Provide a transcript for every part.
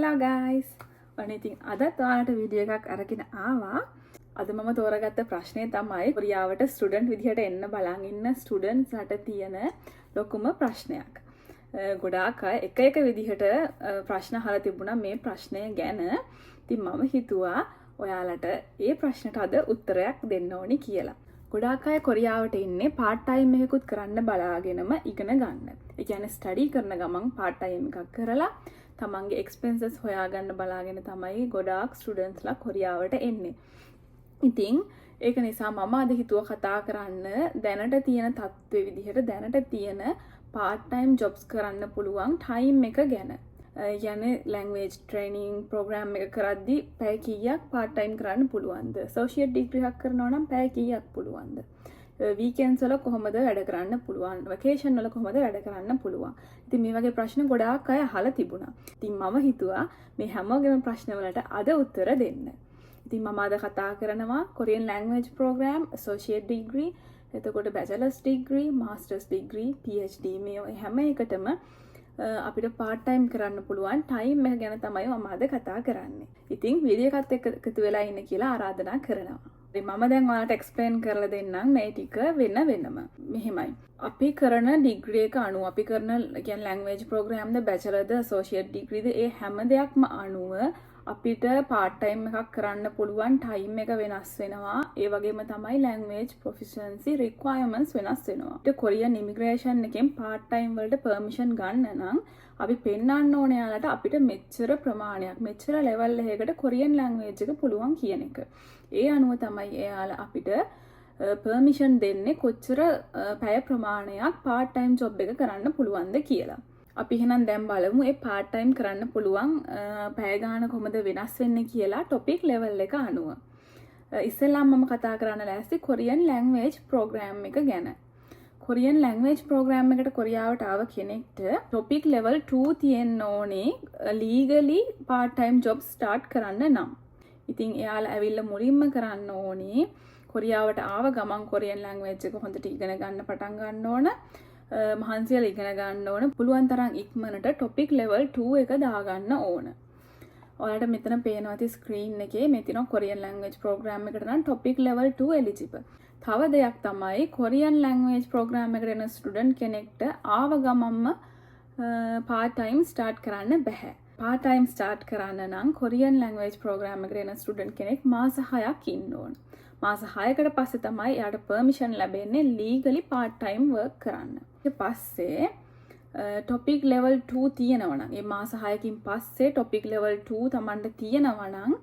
Hello guys. ඔන්න ඉතින් අදත් ඔයාලට වීඩියෝ එකක් අරගෙන ආවා. අද මම තෝරාගත්ත ප්‍රශ්නේ තමයි කොරියාවට ස්ටුඩන්ට් විදිහට එන්න බලන් ඉන්න ස්ටුඩන්ට්ස්ලට තියෙන ලොකුම ප්‍රශ්නයක්. ගොඩාක් අය එක විදිහට ප්‍රශ්න අහලා තිබුණා මේ ප්‍රශ්නය ගැන. ඉතින් මම හිතුවා ඔයාලට මේ ප්‍රශ්නට අද උත්තරයක් දෙන්න ඕනි කියලා. ගොඩාක් අය කොරියාවට ඉන්නේ part time එකකුත් කරන්න බලාගෙනම ඉගෙන ගන්න. ඒ කියන්නේ ස්ටඩි කරන ගමන් part time එකක් කරලා තමන්ගේ එක්ස්පෙන්සස් හොයාගන්න බලාගෙන තමයි ගොඩාක් ස්ටුඩන්ට්ස්ලා කොරියාවට එන්නේ. ඉතින් ඒක නිසා මම අද හිතුවා කතා කරන්න දැනට තියෙන තත්ත්වෙ විදිහට දැනට තියෙන part time jobs කරන්න පුළුවන් time එක ගැන. යන්නේ language training program එක කරද්දී පැය කීයක් part time කරන්න පුළුවන්ද? associate degree එකක් කරනවා නම් පැය කීයක් පුළුවන්ද? weekends වල කොහොමද වැඩ කරන්න පුළුවන්? vacation වල කොහොමද වැඩ කරන්න පුළුවන්? ඉතින් මේ වගේ ප්‍රශ්න ගොඩාක් අය අහලා තිබුණා. ඉතින් මම හිතුවා මේ හැමෝගෙම ප්‍රශ්න වලට අද උත්තර දෙන්න. ඉතින් මම අද කතා කරනවා Korean language program, associate degree, එතකොට bachelor's degree, master's degree, PhD මේ හැම එකටම අපිට part time කරන්න පුළුවන් time එක ගැන තමයි මම අද කතා කරන්නේ. ඉතින් වීඩියෝ එකත් එක්ක එකතු වෙලා ඉන්න කියලා ආරාධනා කරනවා. මම දැන් ඔයාලට එක්ස්ප්ලেইন කරලා දෙන්නම් මේ ටික වෙනම. මෙහෙමයි. අපි කරන ඩිග්‍රී එක අනුව අපි කරන කියන්නේ ලැන්ග්වේජ් ප්‍රෝග්‍රෑම් ද බැචලර් ද ඇසෝසියේට් ඩිග්‍රී ද ඒ හැම දෙයක්ම අනුව අපිට part time එකක් කරන්න පුළුවන් time එක වෙනස් වෙනවා. ඒ වගේම තමයි language proficiency requirements වෙනස් වෙනවා. ඒ කොරියන් immigration එකෙන් part time වලට permission ගන්න නම් අපි පෙන්වන්න ඕනේ යාලට අපිට මෙච්චර ප්‍රමාණයක් මෙච්චර level එකකට කොරියන් language එක පුළුවන් කියන එක. ඒ අනුව තමයි එයාලා අපිට permission දෙන්නේ කොච්චර පැය ප්‍රමාණයක් part time job එක කරන්න පුළුවන්ද කියලා. අපි එහෙනම් දැන් බලමු ඒ part time කරන්න පුළුවන් පැය ගාන කොහොමද වෙනස් වෙන්නේ කියලා topic level එක අනුව. ඉස්සෙල්ලාම මම කතා කරන්න ලෑස්ති Korean language program එක ගැන. Korean language program එකට කොරියාවට ආව කෙනෙක්ට topic level 2 තියෙන්න ඕනේ legally part time job start කරන්න නම්. ඉතින් එයාලා ඇවිල්ලා මුලින්ම කරන්න ඕනේ කොරියාවට ආව ගමන් Korean language එක හොඳට ඉගෙන ගන්න පටන් ගන්න ඕන. මහන්සියල ඉගෙන ගන්න ඕන. පුළුවන් තරම් ඉක්මනට topic level 2 එක දාගන්න ඕන. ඔයාලට මෙතන පේනවා ඇති screen එකේ මේ තියෙනවා Korean language program එකට නම් topic level 2 eligible. තව දෙයක් තමයි Korean language program එකට එන student කෙනෙක්ට ආව ගමන්ම part time start කරන්න බෑ. part time start කරන්න නම් Korean language program එකට එන student කෙනෙක් මාස 6ක් ඉන්න ඕන. මාස 6කට පස්සේ තමයි එයාට permission ලැබෙන්නේ legally part time work කරන්න. ඊට පස්සේ topic level 2 තියෙනවා නම් ඒ මාස 6කින් පස්සේ topic level 2 Tamanට තියෙනවා නම්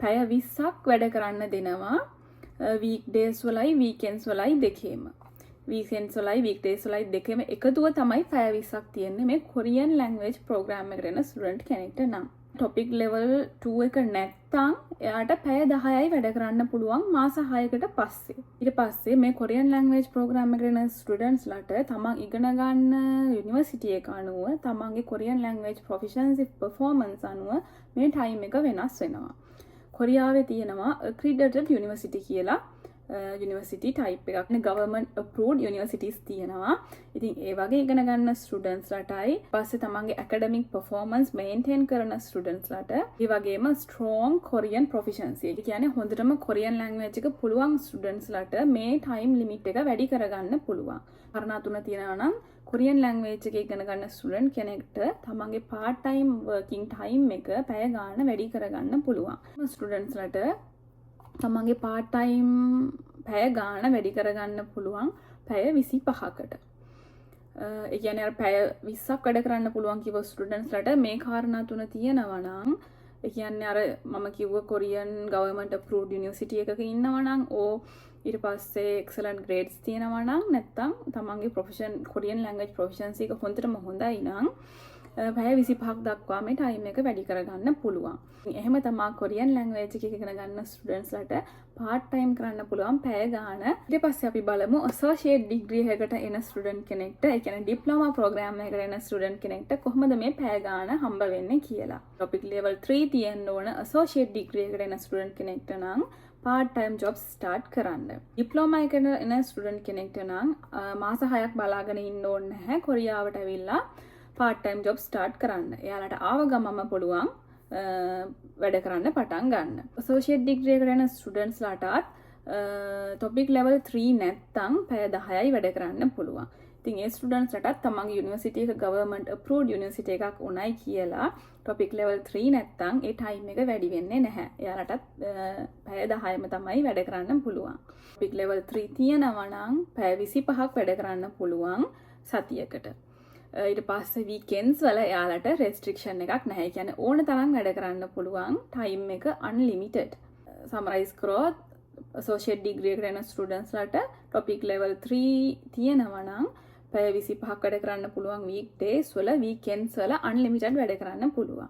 පැය 20ක් වැඩ කරන්න දෙනවා weekdays වලයි weekends වලයි දෙකේම. weekends වලයි weekdays වලයි දෙකේම එකතුව තමයි පැය 20ක් තියෙන්නේ මේ Korean language program එකට එන student කෙනෙක්ට නම්. topic level 2 එක නැත්තම් එයාට පැය 10යි වැඩ කරන්න පුළුවන් මාස 6කට පස්සේ. ඊට පස්සේ මේ Korean language program එකට එන students ලට තමන් ඉගෙන ගන්න university එක අනුව තමන්ගේ Korean language proficiency performance අනුව මේ time එක වෙනස් වෙනවා. කොරියාවේ තියෙනවා accredited university කියලා university type එකක්. government approved universities තියෙනවා. ඉතින් ඒ වගේ ඉගෙන ගන්න students ලටයි පස්සේ තමන්ගේ academic performance maintain කරන students ලට ඒ වගේම strong Korean proficiency. ඒ කියන්නේ හොඳටම Korean language එක පුළුවන් students ලට මේ time limit එක වැඩි කරගන්න පුළුවන්. කාරණා තුන තියෙනවා නම් Korean language එක ඉගෙන ගන්න student කෙනෙක්ට තමන්ගේ part time working time එක පැය ගාන වැඩි කරගන්න පුළුවන්. students ලට තමන්ගේ part time පැය ගාන වැඩි කරගන්න පුළුවන් පැය 25කට. ඒ කියන්නේ අර පැය 20ක් වැඩ කරන්න පුළුවන් කිව්ව ස්ටුඩන්ට්ස් ලට මේ කාරණා තුන තියෙනවා නම් ඒ කියන්නේ අර මම කිව්ව Korean government approved university එකක ඉන්නවා නම් ඊට පස්සේ excellent grades තියෙනවා නම් නැත්තම් තමන්ගේ Korean language proficiency එක හොඳටම හොඳයි නම් පැය 25ක් දක්වා මේ time එක වැඩි කරගන්න පුළුවන්. එහෙම තමයි Korean language එක ඉගෙන ගන්න students ලට part time කරන්න පුළුවන් පැය ගාන. ඊට පස්සේ අපි බලමු associate degree එකකට එන student කෙනෙක්ට, ඒ කියන්නේ diploma program එකකට එන student කෙනෙක්ට කොහොමද මේ පැය ගාන හම්බ වෙන්නේ කියලා. topic level 3 තියෙන්න ඕන associate degree එකට එන student කෙනෙක්ට නම් part time jobs start කරන්න. diploma එකට එන student කෙනෙක්ට නම් මාස 6ක් බලාගෙන ඉන්න ඕනේ නැහැ. කොරියාවට ඇවිල්ලා part time job start කරන්න. එයාලට ආව ගමම පුළුවන් වැඩ කරන්න පටන් ගන්න. associate degree එකට යන students ලටත් topic level 3 නැත්තම් පැය 10යි වැඩ කරන්න පුළුවන්. ඉතින් ඒ ස්ටුඩන්ට්ස් ලටත් තමන්ගේ යුනිවර්සිටි එක government approved university එකක් උණයි කියලා topic level 3 නැත්තම් ඒ time එක වැඩි වෙන්නේ නැහැ. එයාලටත් පැය 10ම තමයි වැඩ කරන්න පුළුවන්. topic level 3 තියෙනවා නම් පැය 25ක් වැඩ කරන්න පුළුවන් සතියකට. ඊට පස්සේ weekends වල එයාලට restriction එකක් නැහැ. ඒ කියන්නේ ඕන තරම් වැඩ කරන්න පුළුවන්. time එක unlimited. summarize කරොත් associate degree එකට යන students ලට topic level 3 තියෙනවා නම් පැය 25ක් වැඩ කරන්න පුළුවන් weekdays වල, weekends වල unlimited වැඩ කරන්න පුළුවන්.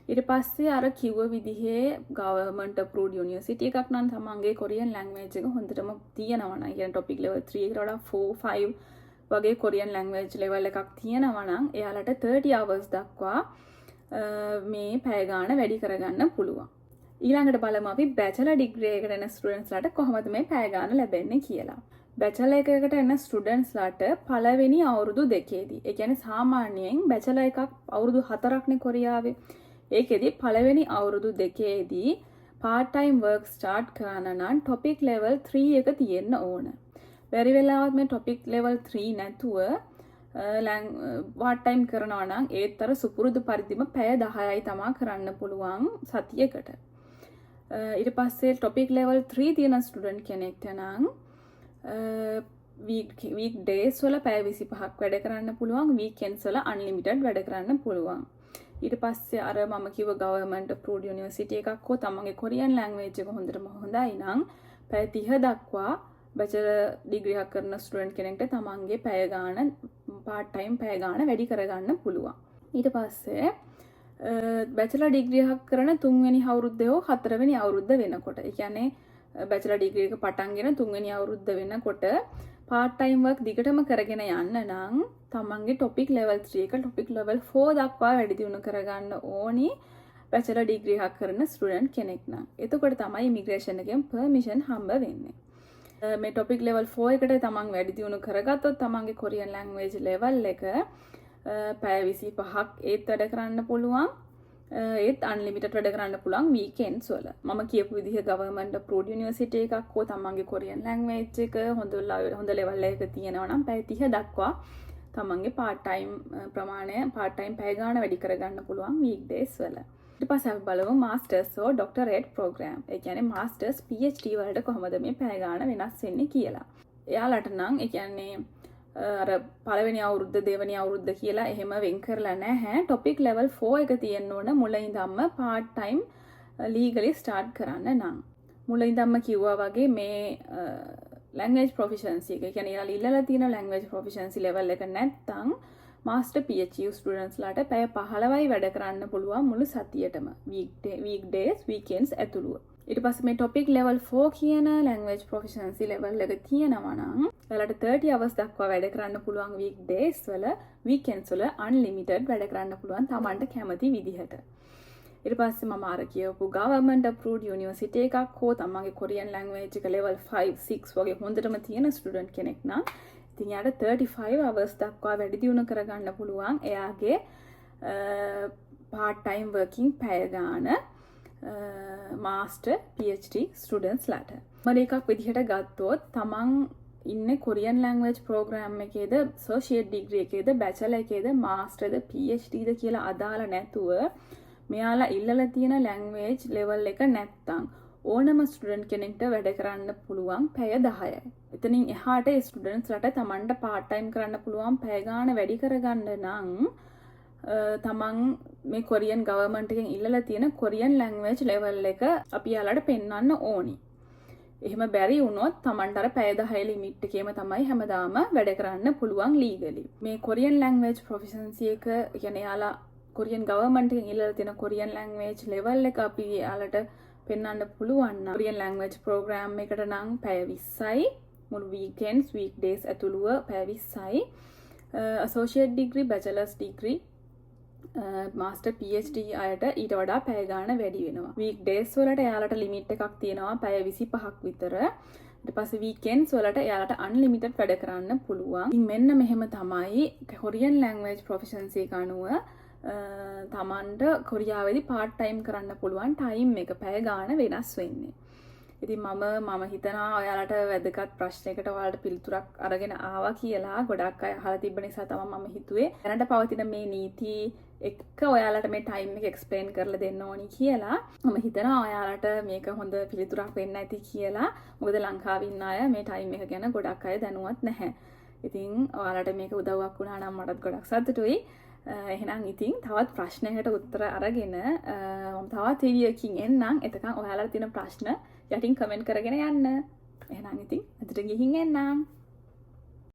ඊට පස්සේ අර කිව්ව විදිහේ government approved university එකක් නම් තමන්ගේ Korean language එක හොඳටම තියෙනවා නම්, කියන්නේ topic level 3 එකට වඩා 4 5 වගේ Korean language level එකක් තියෙනවා නම් එයාලට 30 hours දක්වා මේ පැය ගාණ වැඩි කරගන්න පුළුවන්. ඊළඟට බලමු අපි bachelor degree එකට එන students ලට කොහොමද මේ පැය ගාණ ලැබෙන්නේ කියලා. bachelor එකකට එන students ලට පළවෙනි අවුරුදු දෙකේදී, ඒ කියන්නේ සාමාන්‍යයෙන් bachelor එකක් අවුරුදු 4ක්නේ කොරියාවේ. ඒකෙදි පළවෙනි අවුරුදු දෙකේදී part time work start කරන්න නම් topic level 3 එක තියෙන්න ඕන. බැරි වෙලාවත් මේ topic level 3 නැතුව part time කරනවා නම් ඒත්තර සුපුරුදු පරිදිම පැය 10යි තමා කරන්න පුළුවන් සතියකට. ඊට පස්සේ topic level 3 තියෙන student කෙනෙක්ට නම් weekdays වල පැය 25ක් වැඩ කරන්න පුළුවන්, weekends වල unlimited වැඩ කරන්න පුළුවන්. ඊට පස්සේ අර මම කිව්ව government approved university එකක් හෝ තමන්ගේ Korean language එක හොඳටම හොඳයි නම් පැය 30 දක්වා bachelor degree එකක් කරන student කෙනෙක්ට තමන්ගේ පැය ගාණ part time පැය ගාණ වැඩි කරගන්න පුළුවන්. ඊට පස්සේ bachelor degree එකක් කරන 3 වෙනි අවුරුද්ද හෝ 4 වෙනි අවුරුද්ද වෙනකොට, ඒ කියන්නේ bachelor degree එක පටන්ගෙන 3 වෙනි අවුරුද්ද වෙනකොට part time work දිගටම කරගෙන යන්න නම් තමන්ගේ topic level 3 එක topic level 4 දක්වා වැඩි දියුණු කරගන්න ඕනි bachelor degree එකක් කරන student කෙනෙක් නම්. එතකොට තමයි immigration එකෙන් permission හම්බ වෙන්නේ. මේ topic level 4 එකට තමන් වැඩි දියුණු කරගත්තොත් තමන්ගේ Korean language level එක පැය 25ක් ඒත් වැඩ කරන්න පුළුවන්. ඒත් unlimited වැඩ කරන්න පුළුවන් weekends වල. මම කියපු විදිහ government approved university එකක් හෝ තමන්ගේ Korean language එක හොඳ level එකක තියෙනවා නම් පැය 30 දක්වා තමන්ගේ part time ප්‍රමාණය part time පැය ගාණ වැඩි කරගන්න පුළුවන් weekdays වල. ඊට පස්සේ අපි බලමු masters or doctorate program. ඒ කියන්නේ masters PhD වලට කොහොමද මේ පැය ගාණ වෙනස් වෙන්නේ කියලා. එයාලට නම් ඒ කියන්නේ අර පළවෙනි අවුරුද්ද දෙවෙනි අවුරුද්ද කියලා එහෙම වෙන් කරලා නැහැ. topic level 4 එක තියෙන්න ඕන මුලින්දම්ම part time legally start කරන්න නම්. මුලින්දම්ම කිව්වා වගේ මේ language proficiency එක, කියන්නේ යාලා ඉල්ලලා තියෙන language proficiency level එක නැත්තම් master PhD students ලාට පැය 15යි වැඩ කරන්න පුළුවන් මුළු සතියටම, weekdays weekends ඇතුළුව. ඊට පස්සේ මේ topic level 4 කියන language proficiency level එක තියෙනවා නම් එයාලට 30 hours දක්වා වැඩ කරන්න පුළුවන් weekdays වල, weekends වල unlimited වැඩ කරන්න පුළුවන් තමන්ට කැමති විදිහට. ඊට පස්සේ මම අර කියවපු government approved university එකක් හෝ තමන්ගේ Korean language එක level 5 6 වගේ හොඳටම තියෙන student කෙනෙක් නම් ඉතින් යාට 35 hours දක්වා වැඩි දියුණු කරගන්න පුළුවන් එයාගේ part time working පැය ගාණ master PhD students ලාට. මම එකක් විදිහට ගත්තොත් තමන් ඉන්නේ Korean language program එකේද, associate degree එකේද, bachelor එකේද, master ද, PhD ද කියලා අදාළ නැතුව මෙයාලා ඉල්ලලා තියෙන language level එක නැත්තම් ඕනම ස්ටුඩන්ට් කෙනෙක්ට වැඩ කරන්න පුළුවන් පැය 10යි. එතනින් එහාට ඒ ස්ටුඩන්ට්ස් ලට තමන්ට part time කරන්න පුළුවන් පැය ගාණ වැඩි කරගන්න නම් තමන් මේ කොරියන් ගවර්න්මන්ට් එකෙන් ඉල්ලලා තියෙන Korean language level එක අපි යාලට පෙන්වන්න ඕනි. එහෙම බැරි වුණොත් තමන්ට අර පැය 10 ලිමිට් එකේම තමයි හැමදාම වැඩ කරන්න පුළුවන් legally. මේ Korean language proficiency එක කියන්නේ යාලා Korean government එකෙන් ඉල්ලලා තියෙන Korean language level එක අපි යාලට පෙන්වන්න පුළුවන් නම් Korean language program එකට නම් පැය 20යි, මුළු weekends weekdays ඇතුළුව පැය 20යි. associate degree, bachelor's degree, master PhD අයට ඊට වඩා පැය ගාණ වැඩි වෙනවා. weekdays වලට එයාලට limit එකක් තියෙනවා පැය 25ක් විතර. ඊට පස්සේ weekends වලට එයාලට unlimited වැඩ කරන්න පුළුවන්. ඉතින් මෙන්න මෙහෙම තමයි Korean language proficiency එක අනුව තමන්ට කොරියාවේදී පාර්ට් ටයිම් කරන්න පුළුවන් ටයිම් එක පැය ගාන වෙනස් වෙන්නේ. ඉතින් මම හිතනවා ඔයාලට වැදගත් ප්‍රශ්නයකට ඔයාලට පිළිතුරක් අරගෙන ආවා කියලා. ගොඩක් අය අහලා තිබ්බ නිසා තමයි මම හිතුවේ දැනට පවතින මේ නීති එක්ක ඔයාලට මේ ටයිම් එක එක්ස්ප්ලেইন කරලා දෙන්න ඕනි කියලා. මම හිතනවා ඔයාලට මේක හොඳ පිළිතුරක් වෙන්න ඇති කියලා. මොකද ලංකාවේ ඉන්න අය මේ ටයිම් එක ගැන ගොඩක් අය දැනුවත් නැහැ. ඉතින් ඔයාලට මේක උදව්වක් වුණා නම් මටත් ගොඩක් සතුටුයි. එහෙනම් ඉතින් තවත් ප්‍රශ්නයකට උත්තර අරගෙන මම තවත් වීඩියෝකින් එන්නම්. එතකන් ඔයාලට තියෙන ප්‍රශ්න යටින් කමෙන්ට් කරගෙන යන්න. එහෙනම් ඉතින් අදට ගිහින් එන්නම්.